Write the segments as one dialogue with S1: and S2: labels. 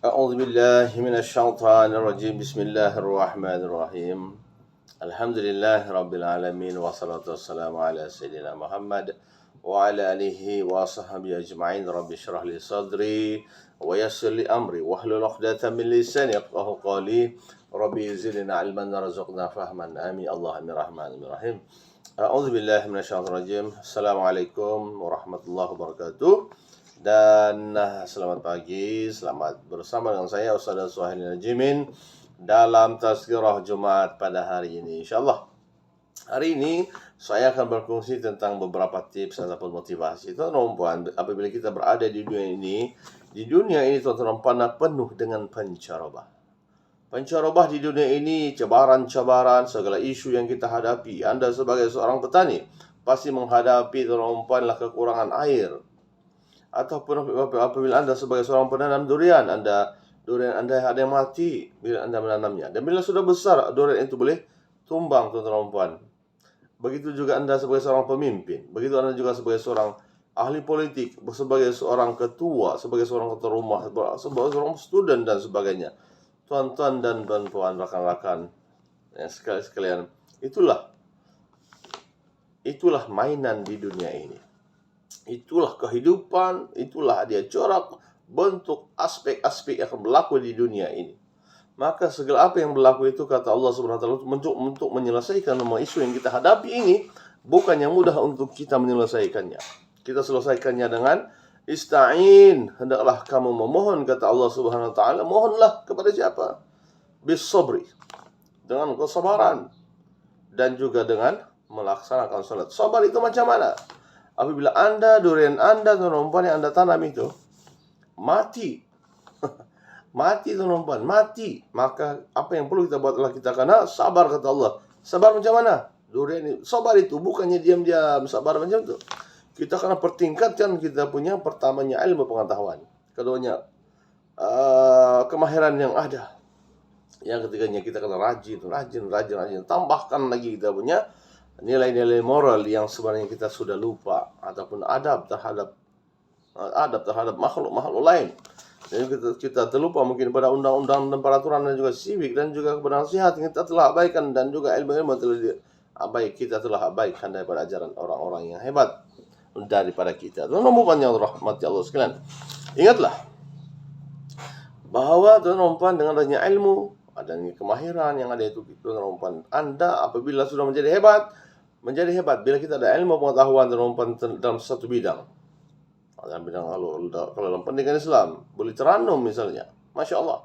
S1: أعوذ بالله من الشيطان الرجيم بسم الله الرحمن الرحيم الحمد لله رب العالمين والصلاة والسلام على سيدنا محمد وعلى آله وصحبه أجمعين رب اشرح لي صدري ويسر لي أمري واحلل عقدة من لساني يفقهوا قولي ربي زدنا علما وارزقنا فهما آمين اللهم الرحمن الرحيم أعوذ بالله من الشيطان الرجيم السلام عليكم ورحمة الله وبركاته. Dan selamat pagi, selamat bersama dengan saya Ustaz Suhaili Najimin dalam Tazkirah Jumat pada hari ini. InsyaAllah hari ini saya akan berkongsi tentang beberapa tips ataupun motivasi. Tuan-tuan, apabila kita berada di dunia ini tuan-tuan penuh dengan pancarabah. Pancarabah di dunia ini, cabaran-cabaran, segala isu yang kita hadapi. Anda sebagai seorang petani pasti menghadapi tuan-tuan kekurangan air. Ataupun apabila Anda sebagai seorang penanam durian Anda ada yang mati bila Anda menanamnya. Dan bila sudah besar, durian itu boleh tumbang, tuan-tuan dan puan. Begitu juga Anda sebagai seorang pemimpin. Begitu Anda juga sebagai seorang ahli politik, sebagai seorang ketua, sebagai seorang ketua rumah, sebagai seorang student dan sebagainya. Tuan-tuan dan puan, rakan-rakan sekalian, itulah mainan di dunia ini. Itulah kehidupan, itulah dia corak bentuk aspek-aspek yang akan berlaku di dunia ini. Maka segala apa yang berlaku itu kata Allah Subhanahu wa taala untuk menyelesaikan semua isu yang kita hadapi ini bukannya mudah untuk kita menyelesaikannya. Kita selesaikannya dengan ista'in, hendaklah kamu memohon kata Allah Subhanahu wa taala. Mohonlah kepada siapa? Bis sabri, dengan kesabaran dan juga dengan melaksanakan salat. Sabar itu macam mana? Apabila durian Anda, tuan-tuan yang Anda tanam itu mati, mati tuan-tuan, mati. Maka apa yang perlu kita buat adalah kita kena sabar kata Allah. Sabar macam mana? Durian itu, sabar itu bukannya diam-diam, sabar macam itu. Kita kena pertingkatkan kita punya pertamanya ilmu pengetahuan, keduanya kemahiran yang ada. Yang ketiganya kita kena rajin. Tambahkan lagi kita punya nilai-nilai moral yang sebenarnya kita sudah lupa, ataupun adab terhadap makhluk-makhluk lain. Jadi kita terlupa mungkin pada undang-undang dan peraturan dan juga civic dan juga kepada nasihat yang kita telah abaikan, dan juga ilmu-ilmu kita telah abaikan daripada ajaran orang-orang yang hebat daripada kita. Tuan-tuan yang rahmati Allah sekalian, ingatlah bahawa tuan-tuan dengan adanya ilmu, adanya kemahiran yang ada itu, tuan-tuan, Anda apabila sudah menjadi hebat bila kita ada ilmu pengetahuan dalam satu bidang. Dalam bidang kalau dalam pendidikan Islam boleh taranum misalnya, masya Allah.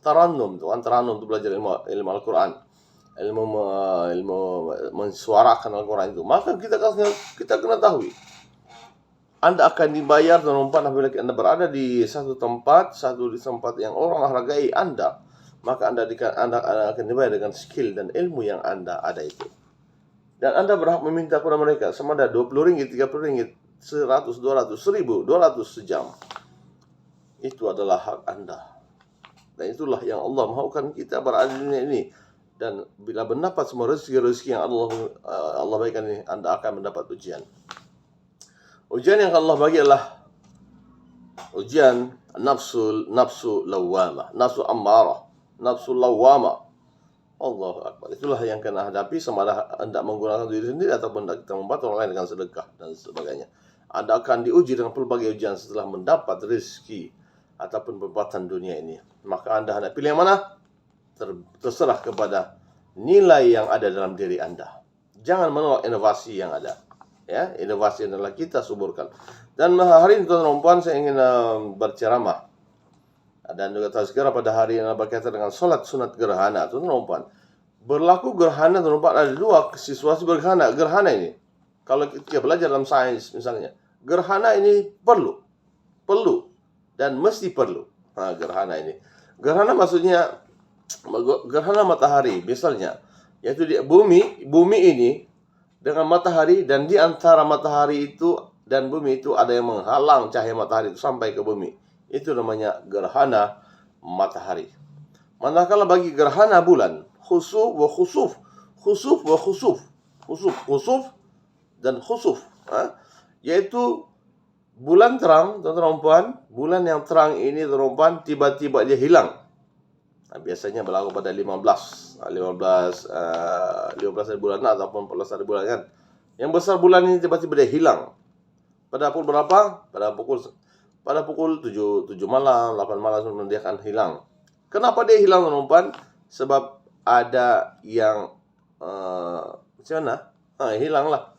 S1: taranum itu belajar ilmu Al-Quran, ilmu mensuarakan Al-Quran itu. Maka kita kena tahu Anda akan dibayar tuan-tuan apabila Anda berada di satu tempat yang orang hargai Anda. Maka Anda akan dibayar dengan skill dan ilmu yang Anda ada itu. Dan Anda berhak meminta kepada mereka sama ada 20 ringgit, 30 ringgit, 100, 200, 1000, 200 sejam. Itu adalah hak Anda. Dan itulah yang Allah mahukan kita berada di dunia ini. Dan bila mendapat semua rezeki yang Allah berikan ini, Anda akan mendapat ujian. Ujian yang Allah bagi adalah ujian nafsu lawamah, nafsu ammarah, nafsu lawamah. Allahu Akbar. Itulah yang kena hadapi sama ada Anda menggunakan diri sendiri ataupun kita membantu orang lain dengan sedekah dan sebagainya. Anda akan diuji dengan pelbagai ujian setelah mendapat rezeki ataupun perbuatan dunia ini. Maka Anda hendak pilih yang mana? Terserah kepada nilai yang ada dalam diri Anda. Jangan menolak inovasi yang ada. Ya, inovasi adalah kita suburkan. Dan hari ini tuan-tuan saya ingin berceramah dan juga tazkirah pada hari yang berkaitan dengan solat sunat gerhana. Tuan-tuan, berlaku gerhana tuan-tuan ada dua situasi gerhana. Gerhana ini kalau kita belajar dalam sains misalnya, gerhana ini perlu dan mesti perlu. Gerhana ini. Gerhana maksudnya gerhana matahari misalnya, yaitu di bumi ini dengan matahari, dan di antara matahari itu dan bumi itu ada yang menghalang cahaya matahari itu sampai ke bumi. Itu namanya gerhana matahari. Manakala bagi gerhana bulan, khusuf dan khusuf, yaitu Bulan terang, tuan-tuan dan puan, bulan yang terang ini tuan-tuan dan puan, tiba-tiba dia hilang. Biasanya berlaku pada 15 hari bulan ataupun 14 hari bulan kan. Yang besar bulan ini tiba-tiba dia hilang. Pada pukul berapa? Pada pukul 7 malam, 8 malam sebelum dia akan hilang. Kenapa dia hilang tuan-tuan dan puan? Sebab ada yang macam mana? Hilang lah.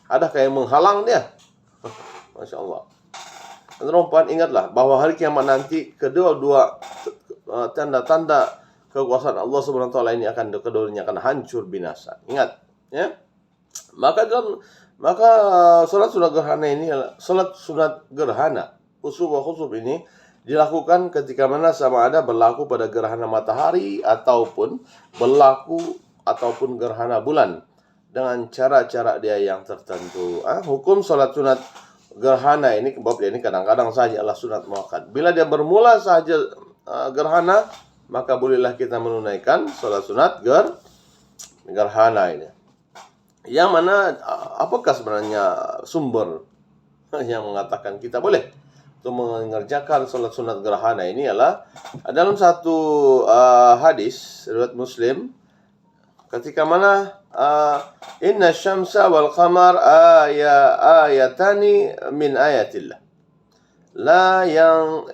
S1: Adakah yang menghalang dia? Masya Allah. Tuan-tuan ingatlah bahawa hari kiamat nanti kedua-dua tanda-tanda kekuasaan Allah Subhanahu wa taala ini keduanya akan hancur binasa. Ingat, ya. Maka salat sunat gerhana ini, salat sunat gerhana khusuf wa khusuf ini dilakukan ketika mana sama ada berlaku pada gerhana matahari ataupun gerhana bulan dengan cara-cara dia yang tertentu. Hukum salat sunat gerhana ini, sebab dia ini kadang-kadang saja adalah sunat muakkad. Bila dia bermula saja gerhana, maka bolehlah kita menunaikan salat sunat gerhana ini. Yang mana apakah sebenarnya sumber yang mengatakan kita boleh untuk mengerjakan salat sunat gerhana ini adalah dalam satu hadis riwayat Muslim ketika mana inna syamsa wal qamar ayatani min ayatillah la yang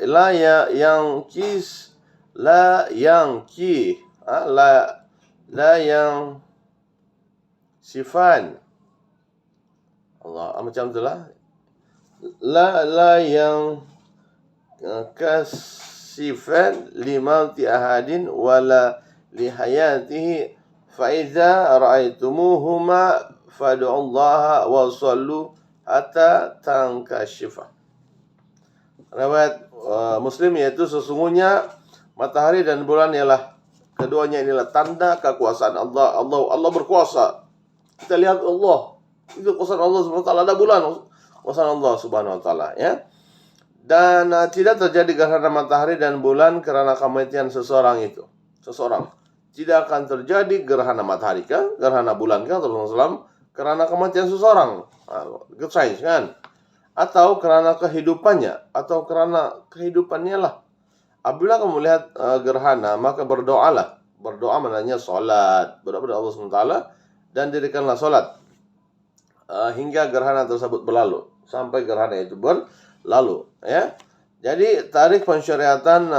S1: sifan Allah macam itulah la yang kasifan limauti ahadin wala lihayatihi faiza ra'aitumuhuma fad'ullaha wa sallu hatta tankashifa. Riwayat Muslim, yaitu sesungguhnya matahari dan bulan ialah keduanya inilah tanda kekuasaan Allah. Allah berkuasa. Kita lihat Allah, itu kekuasaan Allah Subhanahu wa taala. Ada bulan, kekuasaan Allah Subhanahu wa taala, ya. Dan tidak terjadi gerhana matahari dan bulan karena kematian seseorang. Tidak akan terjadi gerhana matahari kah, gerhana bulan kah, Rasulullah SAW, karena kematian seseorang. Sains kan? Atau karena kehidupannya, atau karena kehidupannya lah. Apabila kamu melihat gerhana, maka berdoalah. Berdoa maknanya solat, berdoa kepada Allah SWT, dan dirikanlah solat hingga gerhana tersebut berlalu, sampai gerhana itu berlalu, ya. Jadi tarikh pensyariatan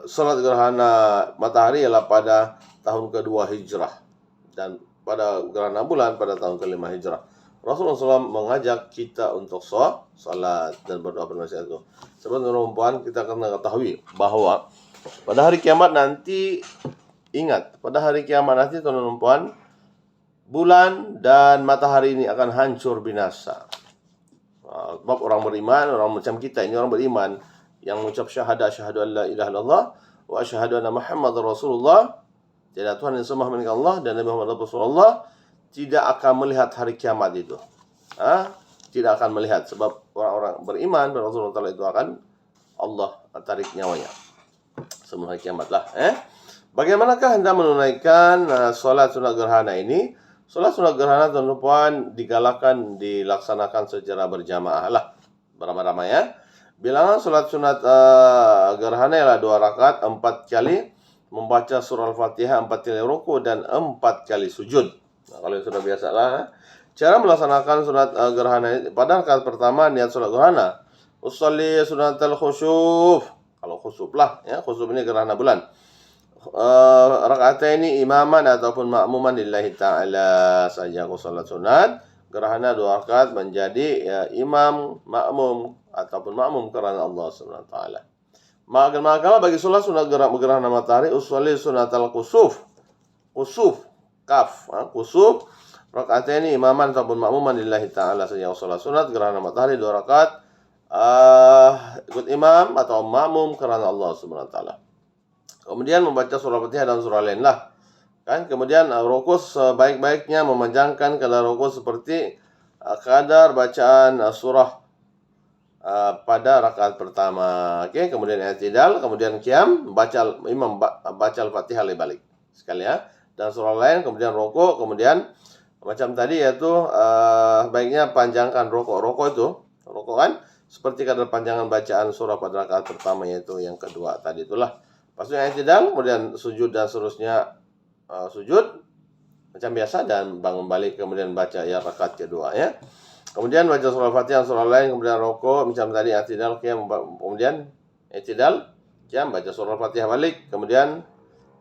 S1: salat gerhana matahari ialah pada tahun kedua Hijrah, dan pada gerhana bulan pada tahun kelima Hijrah. Rasulullah SAW mengajak kita untuk salat dan berdoa pada masa itu. Sebenarnya perempuan, kita kena ketahui bahawa pada hari kiamat nanti, ingat, pada hari kiamat nanti teman-teman puan, bulan dan matahari ini akan hancur binasa. Sebab orang beriman, orang macam kita ini, orang beriman yang mengucap syahadu an la ilaha illallah wa asyhadu anna Muhammadar Rasulullah, tiada Tuhan yang sembah melainkan Allah dan Nabi Muhammad Rasulullah, tidak akan melihat hari kiamat itu. Tidak akan melihat, sebab orang-orang beriman pada Rasulullah itu akan Allah tarik nyawanya sebelum hari kiamat lah. Bagaimanakah Anda menunaikan solat sunat gerhana ini? Solat sunat gerhana, tuan-tuan, digalakkan dilaksanakan secara berjamaah lah, beramai-ramai, ya. Bilangan solat sunat gerhana ialah 2 rakaat, 4 kali membaca surah Al-Fatihah, 4 kali ruku dan 4 kali sujud. Kalau sudah biasa lah. Cara melaksanakan sunat gerhana ini, pada rakaat pertama niat solat gerhana, usolli sunatal khusyuf. Kalau khusuf lah, ya, khusuf ini gerhana bulan. Rakaat ini imaman ataupun makmuman lillahi ta'ala saja. Aku salat sunat gerhana 2 rakaat menjadi imam, makmum ataupun makmum kerana Allah Subhanahu wa taala. Maka bagi salat sunat gerhana matahari, usolli sunatal khusuf. Khusuf kaf, khusuf rakaat ini imaman ataupun makmuman lillahi ta'ala saja. Aku salat sunat gerhana matahari 2 rakaat ikut imam atau makmum kerana Allah Subhanahu wa taala. Kemudian membaca surah Fatihah dan surah lain lah, kan. Kemudian rukuk sebaik-baiknya memanjangkan kadar rukuk seperti kadar bacaan surah pada rakaat pertama. Kemudian i'tidal, kemudian qiyam, imam baca Al-Fatihah balik sekali, ya, dan surah lain, kemudian rukuk, kemudian macam tadi, yaitu baiknya panjangkan rukuk. Rukuk itu rokok kan, seperti kadar panjangan bacaan surah pada rakaat pertama, yaitu yang kedua tadi itulah. Maksudnya i'tidal, kemudian sujud dan seterusnya, sujud macam biasa dan bangun balik, kemudian baca ya rakaat kedua ya. Kemudian baca surah Fatihah, surah lain, kemudian rokok macam tadi, i'tidal, qiyam, kemudian i'tidal, qiyam, baca surah Fatihah balik, kemudian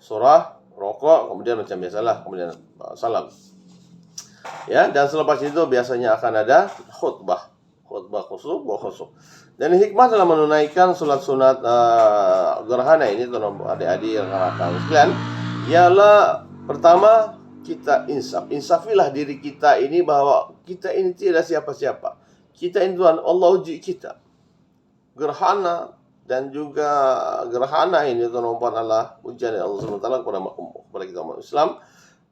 S1: surah, rokok, kemudian macam biasalah, kemudian salam. Ya, dan selepas itu biasanya akan ada khutbah khusuf wa khusuf. Dan hikmah dalam menunaikan salat sunat gerhana ini, teman adik-adik yang akan sekalian, ialah pertama kita insafilah diri kita ini bahwa kita ini tidak siapa-siapa. Kita ini Tuhan Allah uji kita. Gerhana dan juga gerhana ini teman-teman adalah ujian dari Allah SWT kepada kita umat Islam.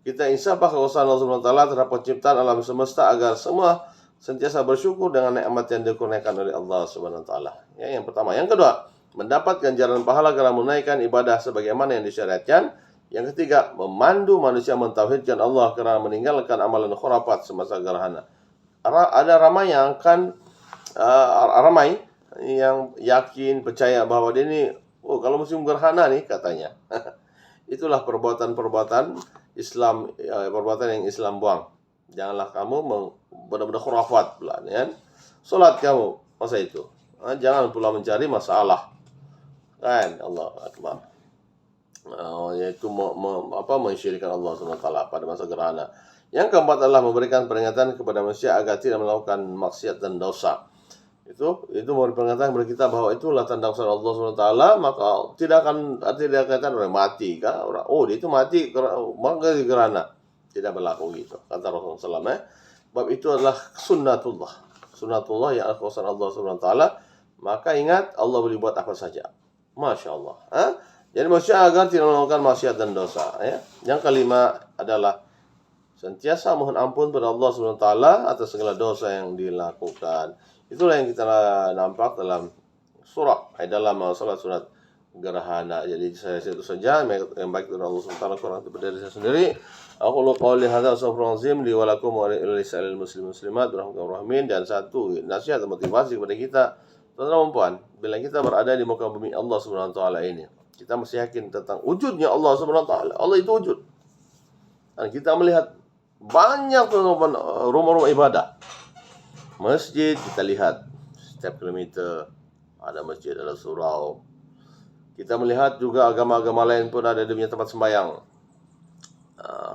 S1: Kita insafah kekuasaan Allah SWT terhadap penciptaan alam semesta agar semua sentiasa bersyukur dengan nikmat yang dikurniakan oleh Allah SWT. Ya, yang pertama. Yang kedua, mendapat ganjaran pahala karena menunaikan ibadah sebagaimana yang disyariatkan. Yang ketiga, memandu manusia mentauhidkan Allah karena meninggalkan amalan khurafat semasa gerhana. Ada ramai yang akan ramai yang yakin, percaya bahwa dia ini, kalau musim gerhana nih katanya. Itulah perbuatan-perbuatan Islam, perbuatan yang Islam buang. Janganlah kamu benar-benar khurafat pula, kan? Salat kamu masa itu. Jangan pula mencari masalah. Kan? Allah Akbar. Yaitu mensyirikkan Allah SWT pada masa gerhana. Yang keempat adalah memberikan peringatan kepada manusia agar tidak melakukan maksiat dan dosa. Itu memberi peringatan kepada kita bahwa itulah tanda besar Allah SWT, maka tidak kaitan orang mati kan, orang dia itu mati maka gerhana, tidak berlaku gitu kata Rasulullah SAW. Sebab itu adalah sunnatullah yang al-Quran Allah SWT. Maka ingat, Allah boleh buat apa saja, Masya Allah. Jadi manusia agar tidak melakukan maksiat dan dosa ya. Yang kelima adalah sentiasa mohon ampun pada Allah SWT atas segala dosa yang dilakukan. Itulah yang kita nampak dalam surah, dalam salat sunat gerhana. Jadi saya itu saja yang baik dari Allah SWT, kurang itu dari saya sendiri. Aku qouli hadza astaghfirullahalazim li wa lakum wa lisa'il muslimin muslimat rahmatullahi. Dan satu nasihat dan motivasi kepada kita, teman-teman puan, bila kita berada di muka bumi Allah Subhanahu wa taala ini, kita mesti yakin tentang wujudnya Allah Subhanahu wa taala. Allah itu wujud. Dan kita melihat banyak teman-teman rumah-rumah ibadah. Masjid kita lihat setiap kilometer ada masjid, ada surau. Kita melihat juga agama-agama lain pun ada di punya tempat sembahyang.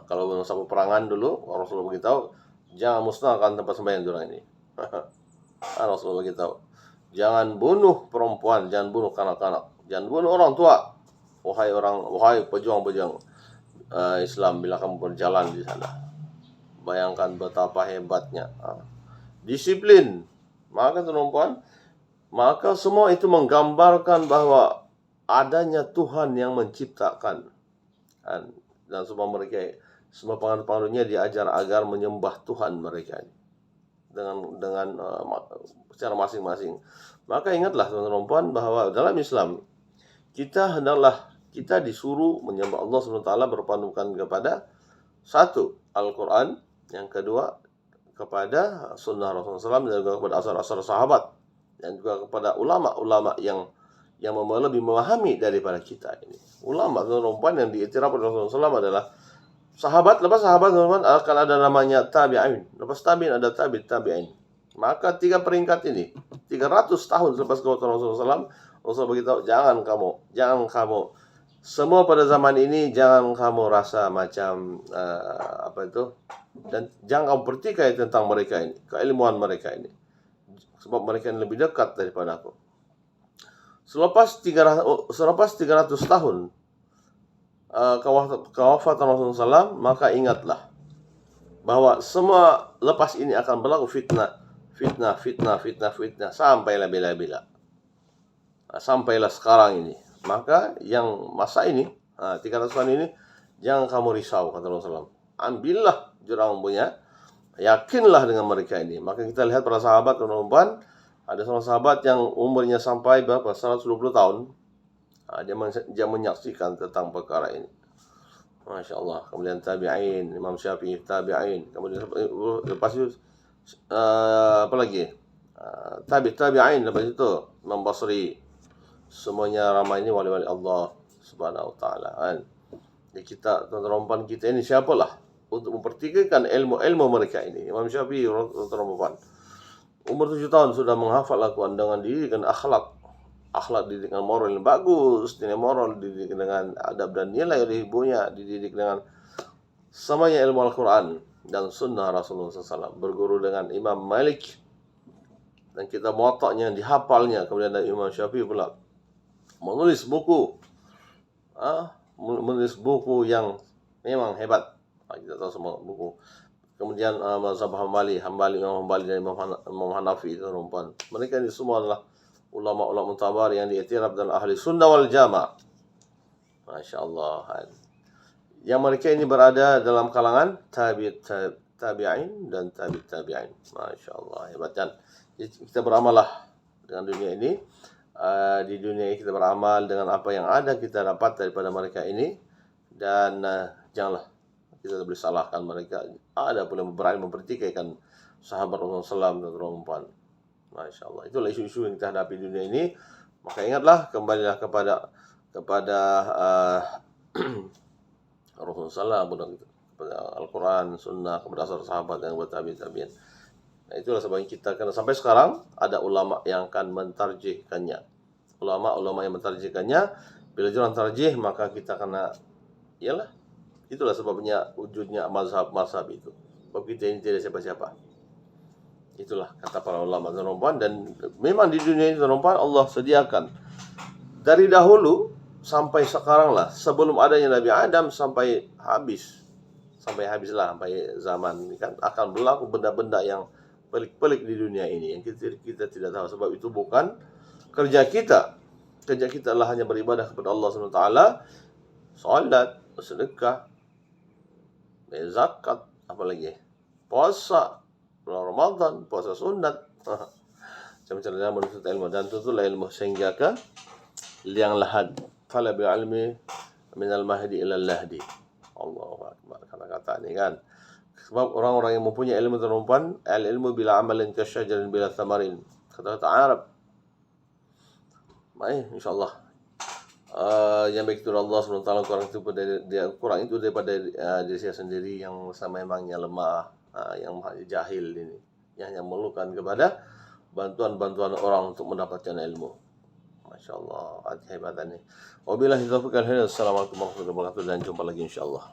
S1: Kalau masa peperangan dulu Rasulullah beritahu jangan musnahkan tempat sembahyang orang ini. Rasulullah beritahu jangan bunuh perempuan, jangan bunuh kanak-kanak, jangan bunuh orang tua. Wahai pejuang-pejuang Islam, bila kamu berjalan di sana, bayangkan betapa hebatnya disiplin. Maka teman-teman, maka semua itu menggambarkan bahwa adanya Tuhan yang menciptakan, dan semua penganut-penganutnya diajar agar menyembah Tuhan mereka dengan secara masing-masing. Maka ingatlah teman-teman bahwa dalam Islam kita disuruh menyembah Allah SWT berpandukan kepada satu, Al-Quran, yang kedua kepada sunnah Rasulullah SAW, dan juga kepada asar-asar sahabat, dan juga kepada ulama-ulama yang lebih memahami daripada kita ini. Ulama teman-teman yang diiktiraf oleh Rasulullah SAW adalah sahabat. Lepas sahabat teman-teman akan ada namanya tabi'in. Lepas tabi'in ada tabi'in. Maka 3 peringkat ini 300 tahun selepas kewafatan Rasulullah SAW, Rasul beritahu jangan kamu semua pada zaman ini jangan kamu rasa macam dan jangan kamu bertikai tentang mereka ini, keilmuan mereka ini, sebab mereka ini lebih dekat daripada aku. Selepas 300 tahun kewafatan Rasulullah SAW, maka ingatlah bahwa semua lepas ini akan berlaku fitnah sampailah bila-bila. Sampailah sekarang ini. Maka yang masa ini 300 tahun ini jangan kamu risau, kata Rasulullah. Ambillah jurang punya, yakinlah dengan mereka ini. Maka kita lihat para sahabat teman-teman, ada seorang sahabat yang umurnya sampai berapa 120 tahun. Dia menyaksikan tentang perkara ini. Masya Allah. Kemudian tabi'in, Imam Syafi'i tabi'in. Kemudian lepas itu apa lagi? tabi'in, lepas itu Imam Basri, semuanya ramai ini wali-wali Allah Subhanahu wa taala kan. Jadi kita, tuan-tuan kita ini siapalah untuk mempertikaikan ilmu-ilmu mereka ini. Imam Syafi'i tuan-tuan, umur 7 tahun sudah menghafal Al-Quran dengan didikan akhlak dididik dengan moral yang bagus, nilai moral dididik dengan adab dan nilai oleh ibunya, dididik dengan samanya ilmu Al-Quran dan sunnah Rasulullah SAW. Berguru dengan Imam Malik dan kita muwatta'nya dihafalnya. Kemudian dari Imam Syafi'i pula menulis buku, yang memang hebat. Kita tahu semua buku. Kemudian mazhab Hambali Imam Hambali dan Imam Hanafi itu rumpun. Mereka ini semua adalah ulama-ulama mutabar yang diiktiraf dan ahli sunnah wal jamaah. Masya Allah. Yang mereka ini berada dalam kalangan tabi'in dan tabi'in. Masya Allah, hebat kan? Kita beramallah dengan dunia ini. Di dunia ini kita beramal dengan apa yang ada kita dapat daripada mereka ini. Dan janganlah kita boleh salahkan mereka. Ada pula berani mempertikaikan sahabat Rasulullah SAW dan perempuan. Masya Allah. Itulah isu-isu yang kita hadapi di dunia ini. Maka ingatlah, kembalilah kepada Rasulullah SAW, kepada Al-Quran, Sunnah, kepada sahabat yang bertabi'in. Nah, itulah sebabnya kita, karena sampai sekarang ada ulama yang akan mentarjihkannya. Ulama yang mentarjihkannya. Bila jalan tarjih, maka kita kena, iyalah. Itulah sebabnya wujudnya mazhab itu. Sebab kita ini tidak siapa-siapa. Itulah kata para ulama dan memang di dunia ini Allah sediakan dari dahulu sampai sekarang lah, sebelum adanya Nabi Adam sampai habislah sampai zaman ini kan akan berlaku benda-benda yang pelik-pelik di dunia ini yang kita tidak tahu. Sebab itu bukan kerja kita. Kerja kita adalah hanya beribadah kepada Allah SWT, salat, sedekah, zakat, apalagi puasa, bulan Ramadan, puasa sunat, macam-macam dalam menuntut ilmu. Dan tentulah ilmu sehingga ke liang lahat, talabul ilmi minal mahdi ilal lahdi. Allahu akbar, kata-kata ini kan. Sebab orang-orang yang mempunyai ilmu terumpan, al-ilmu bila amalin kasyajarin bila thamarin. Kata-kata Arab. Baik, insyaAllah. Yang baik itu Allah SWT, kurang itu daripada diri saya sendiri yang memangnya lemah, yang jahil ini, yang memerlukan kepada bantuan-bantuan orang untuk mendapatkan ilmu. Masya Allah, hati hebatan ini. Wabillahi taufiq wal hidayah. Assalamualaikum warahmatullahi wabarakatuh dan jumpa lagi insya Allah.